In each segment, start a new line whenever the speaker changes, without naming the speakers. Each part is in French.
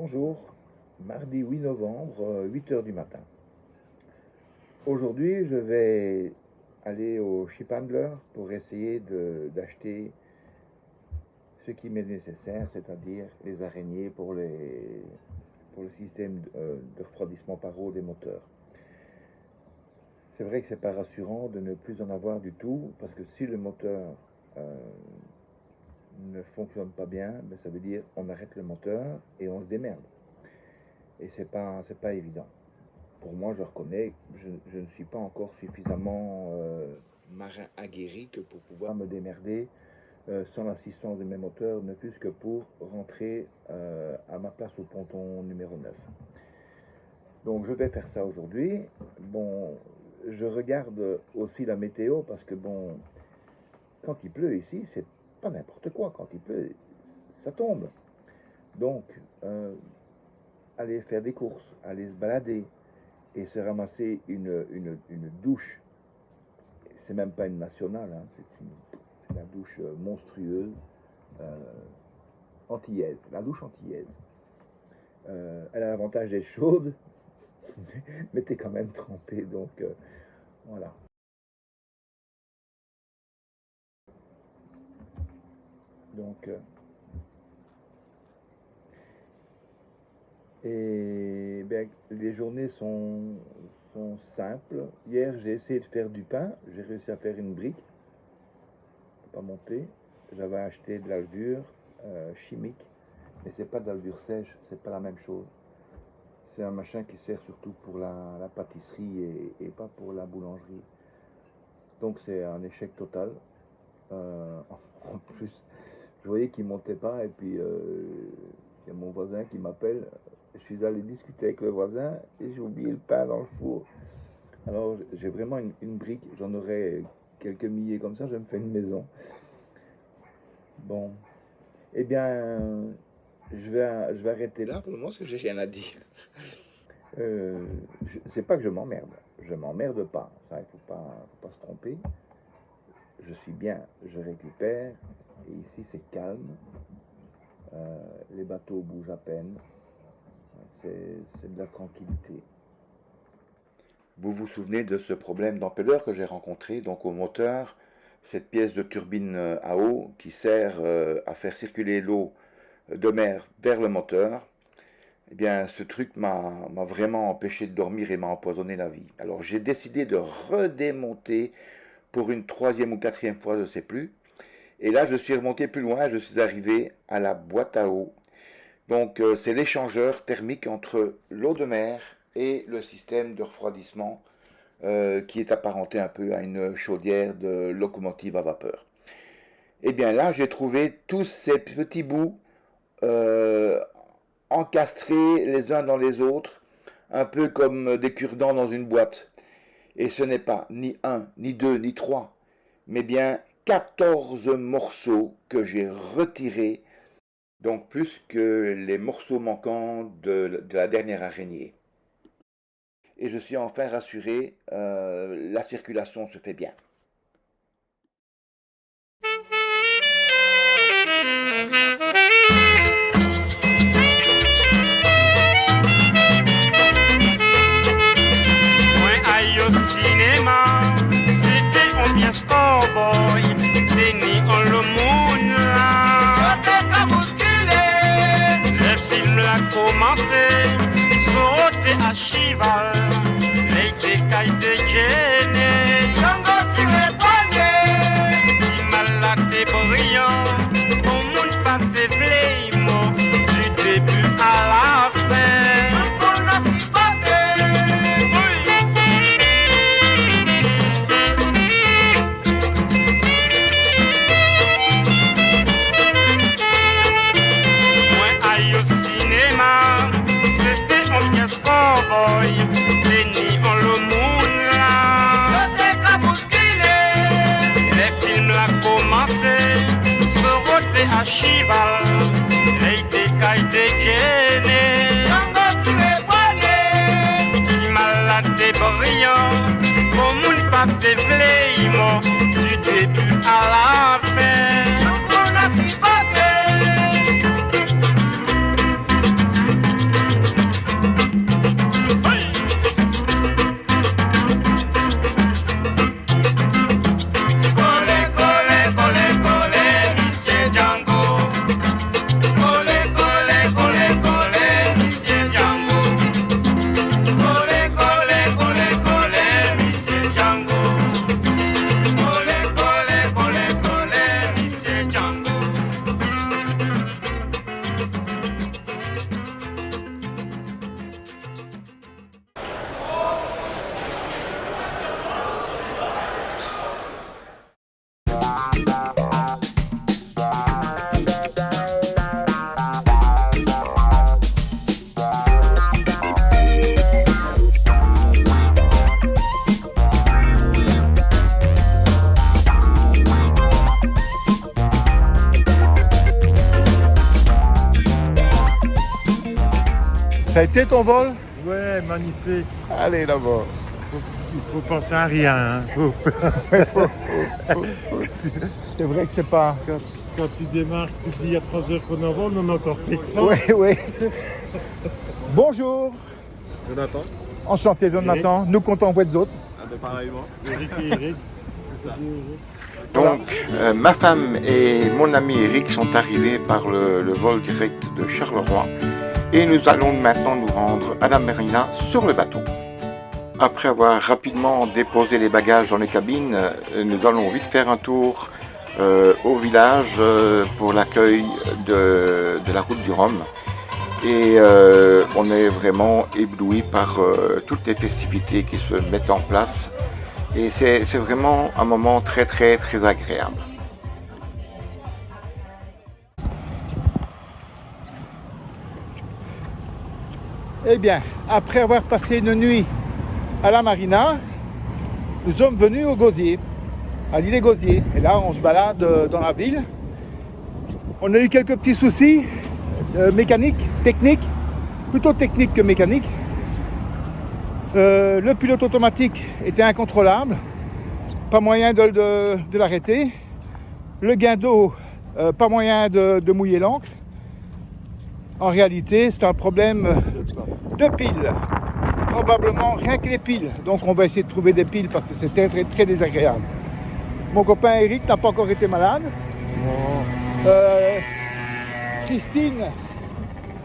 Bonjour, mardi 8 novembre, 8 heures du matin. Aujourd'hui, je vais aller au Ship Handler pour essayer d'acheter ce qui m'est nécessaire, c'est-à-dire les araignées pour le système de refroidissement par eau des moteurs. C'est vrai que c'est pas rassurant de ne plus en avoir du tout, parce que si le moteur ne fonctionne pas bien, ben ça veut dire on arrête le moteur et on se démerde. Et c'est pas évident. Pour moi, je reconnais, je ne suis pas encore suffisamment marin aguerri que pour pouvoir me démerder sans l'assistance de mes moteurs, ne plus que pour rentrer à ma place au ponton numéro 9. Donc je vais faire ça aujourd'hui. Bon, je regarde aussi la météo parce que bon, quand il pleut ici, c'est pas n'importe quoi. Quand il pleut, ça tombe. Donc, aller faire des courses, aller se balader et se ramasser une douche. C'est même pas une nationale, hein, c'est la douche monstrueuse antillaise, la douche antillaise. Elle a l'avantage d'être chaude, mais t'es quand même trempé, donc voilà. Donc, et bien, les journées sont simples. Hier, j'ai essayé de faire du pain. J'ai réussi à faire une brique. Pas monter. J'avais acheté de la levure chimique, mais c'est pas de la levure sèche. C'est pas la même chose. C'est un machin qui sert surtout pour la pâtisserie et pas pour la boulangerie. Donc c'est un échec total. En plus, je voyais qu'il montait pas et puis il y a mon voisin qui m'appelle. Je suis allé discuter avec le voisin et j'ai oublié le pain dans le four. Alors j'ai vraiment une brique, j'en aurai quelques milliers comme ça, je me fais une maison. Bon, eh bien, je vais arrêter là pour le moment parce que j'ai rien à dire. C'est pas que je m'emmerde pas, ça il faut pas se tromper. Je suis bien, je récupère et ici c'est calme. Les bateaux bougent à peine. C'est de la tranquillité. Vous vous souvenez de ce problème d'empelleur que j'ai rencontré donc au moteur, cette pièce de turbine à eau qui sert à faire circuler l'eau de mer vers le moteur. Eh bien, ce truc m'a vraiment empêché de dormir et m'a empoisonné la vie. Alors j'ai décidé de redémonter pour une troisième ou quatrième fois, je ne sais plus. Et là, je suis remonté plus loin, je suis arrivé à la boîte à eau. Donc, c'est l'échangeur thermique entre l'eau de mer et le système de refroidissement qui est apparenté un peu à une chaudière de locomotive à vapeur. Et bien là, j'ai trouvé tous ces petits bouts encastrés les uns dans les autres, un peu comme des cure-dents dans une boîte. Et ce n'est pas ni un, ni deux, ni trois, mais bien 14 morceaux que j'ai retirés. Donc plus que les morceaux manquants de la dernière araignée. Et je suis enfin rassuré, la circulation se fait bien.
Moi aille au cinéma, c'était ambiance cowboy, Denis en le moon là. Le film a commencé, sauter à cheval, les décailles de Jenny. Yango tiré poignet, il m'a laté brillant, au monde pas de flémo, du début à la fin. On a si cowboy, Denis en le moon là. Les films l'ont commencé, se roter à cheval, les décailles dégainés. Si malade et brillant, au monde pas de flémo, du début à la fin. On a si
Ça a été ton vol?
Ouais, magnifique.
Allez là-bas.
Il faut penser à rien. Hein.
C'est vrai que c'est pas...
Quand tu démarres, tu te dis il y a 3 heures qu'on en vole, on a encore fait que ça.
Oui, oui. Bonjour.
Jonathan.
Enchanté Jonathan. Nous comptons voir des autres.
Ah ben pareillement.
Eric et Eric.
C'est ça.
Donc, ma femme et mon ami Eric sont arrivés par le vol direct de Charleroi et nous allons maintenant nous rendre à la marina sur le bateau. Après avoir rapidement déposé les bagages dans les cabines, nous allons vite faire un tour au village pour l'accueil de la route du Rhum. Et on est vraiment ébloui par toutes les festivités qui se mettent en place. Et c'est vraiment un moment très agréable. Eh bien, après avoir passé une nuit à la marina, nous sommes venus au Gosier, à l'île Gosier. Et là, on se balade dans la ville. On a eu quelques petits soucis mécaniques, techniques, plutôt techniques que mécaniques. Le pilote automatique était incontrôlable, pas moyen de l'arrêter. Le guindeau, pas moyen de mouiller l'ancre. En réalité, c'est un problème de piles. Probablement rien que les piles. Donc on va essayer de trouver des piles parce que c'est très désagréable. Mon copain Eric n'a pas encore été malade. Christine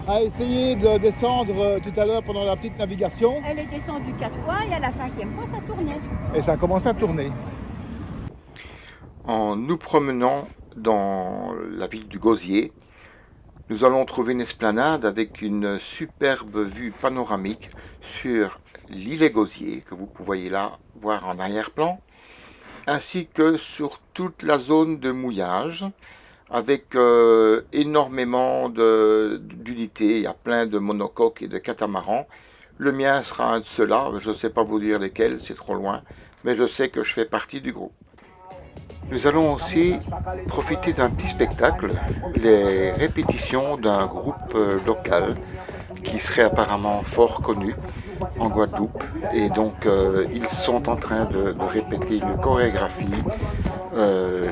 a essayé de descendre tout à l'heure pendant la petite navigation.
Elle est descendue 4 fois et à la 5e fois ça tournait.
Et ça a commencé à tourner. En nous promenant dans la ville du Gosier, nous allons trouver une esplanade avec une superbe vue panoramique sur l'île Gosier que vous pouvez là voir en arrière-plan, ainsi que sur toute la zone de mouillage avec énormément d'unités. Il y a plein de monocoques et de catamarans. Le mien sera un de ceux-là, je ne sais pas vous dire lesquels, c'est trop loin, mais je sais que je fais partie du groupe. Nous allons aussi profiter d'un petit spectacle, les répétitions d'un groupe local qui serait apparemment fort connu en Guadeloupe. Et donc ils sont en train de répéter une chorégraphie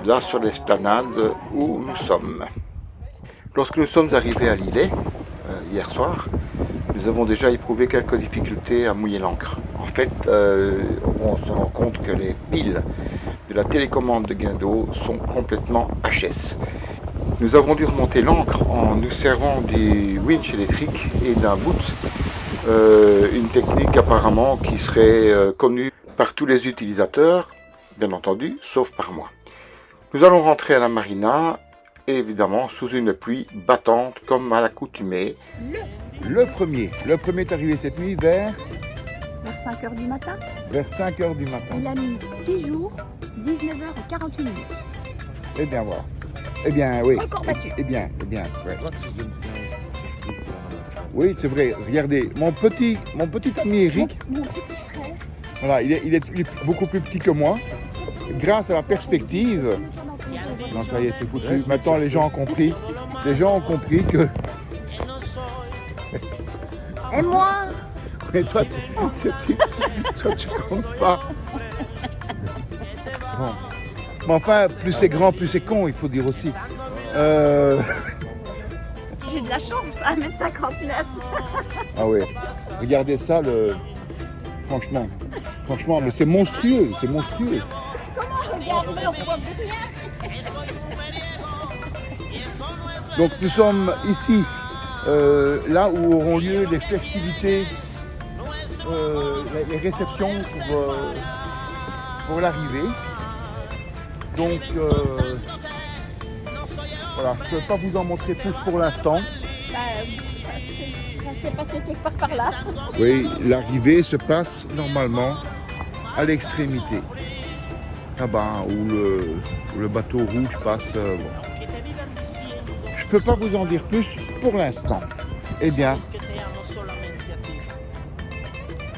là sur l'esplanade où nous sommes. Lorsque nous sommes arrivés à l'îlet, hier soir, nous avons déjà éprouvé quelques difficultés à mouiller l'ancre. En fait, on se rend compte que les piles de la télécommande de guindeau sont complètement HS. Nous avons dû remonter l'ancre en nous servant du winch électrique et d'un boot, une technique apparemment qui serait connue par tous les utilisateurs, bien entendu, sauf par moi. Nous allons rentrer à la marina, évidemment sous une pluie battante comme à l'accoutumée. Le premier est arrivé cette nuit vers
5 h du matin.
Vers 5 h du matin.
Il a mis 6 jours, 19 h et 48 minutes.
Eh bien voilà. Eh bien oui.
Encore battu.
Eh bien, ouais. Oui, c'est vrai. Regardez, mon petit ami Eric,
Mon petit frère.
voilà, il est beaucoup plus petit que moi. Grâce à la perspective, non, ça y est, c'est foutu. Maintenant, les gens ont compris. Les gens ont compris que.
Et moi?
Mais toi, tu comptes pas. Bon. Mais enfin, plus c'est grand, plus c'est con, il faut dire aussi.
J'ai de la chance, 1,59 m.
Ah oui, regardez ça, franchement, mais c'est monstrueux,
Comment regarder, on voit plus rien.
Donc nous sommes ici, là où auront lieu les festivités, les réceptions pour l'arrivée. Donc voilà, je ne peux pas vous en montrer plus pour l'instant.
Ça s'est passé quelque part par là.
Oui, l'arrivée se passe normalement à l'extrémité, là-bas où le bateau rouge passe. Je ne peux pas vous en dire plus pour l'instant. Eh bien,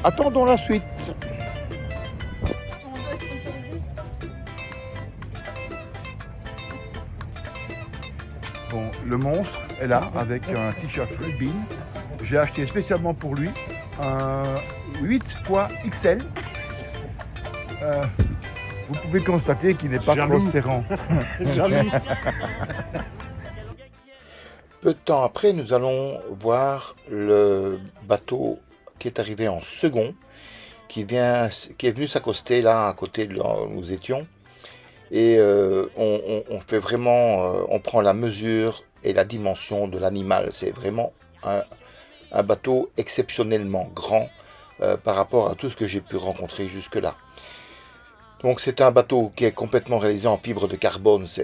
attendons la suite. Bon, le monstre
est là avec un t-shirt Red Bean. J'ai acheté spécialement pour lui un 8 x XL. Vous pouvez constater qu'il n'est pas
Jaloux.
trop serrant.
Jaloux.
Peu de temps après, nous allons voir le bateau qui est arrivé en second, qui est venu s'accoster là à côté de là où nous étions. Et on fait vraiment, on prend la mesure et la dimension de l'animal. C'est vraiment un bateau exceptionnellement grand par rapport à tout ce que j'ai pu rencontrer jusque-là. Donc c'est un bateau qui est complètement réalisé en fibre de carbone, ça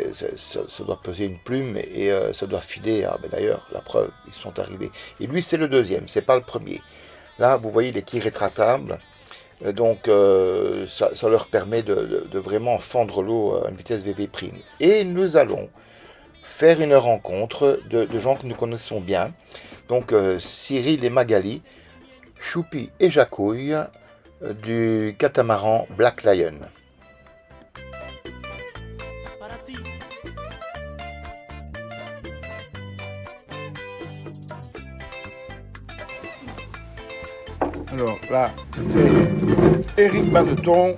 doit peser une plume et ça doit filer, d'ailleurs la preuve, ils sont arrivés. Et lui c'est le deuxième, c'est pas le premier. Là vous voyez les quilles rétractables, donc ça leur permet de vraiment fendre l'eau à une vitesse VV'. Et nous allons faire une rencontre de gens que nous connaissons bien, donc Cyril et Magali, Choupi et Jacouille du catamaran Black Lion.
Alors là, c'est Éric Banneton.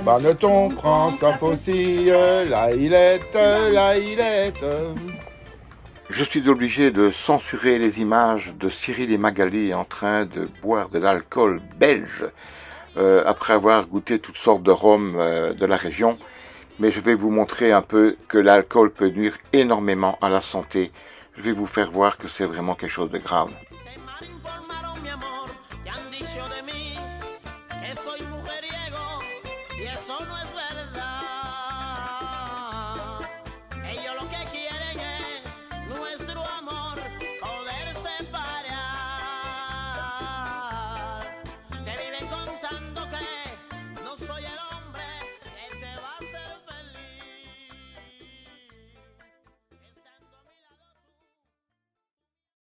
Banneton prend sa faucille, la hilette, la hilette.
Je suis obligé de censurer les images de Cyril et Magali en train de boire de l'alcool belge après avoir goûté toutes sortes de rhums de la région. Mais je vais vous montrer un peu que l'alcool peut nuire énormément à la santé. Je vais vous faire voir que c'est vraiment quelque chose de grave.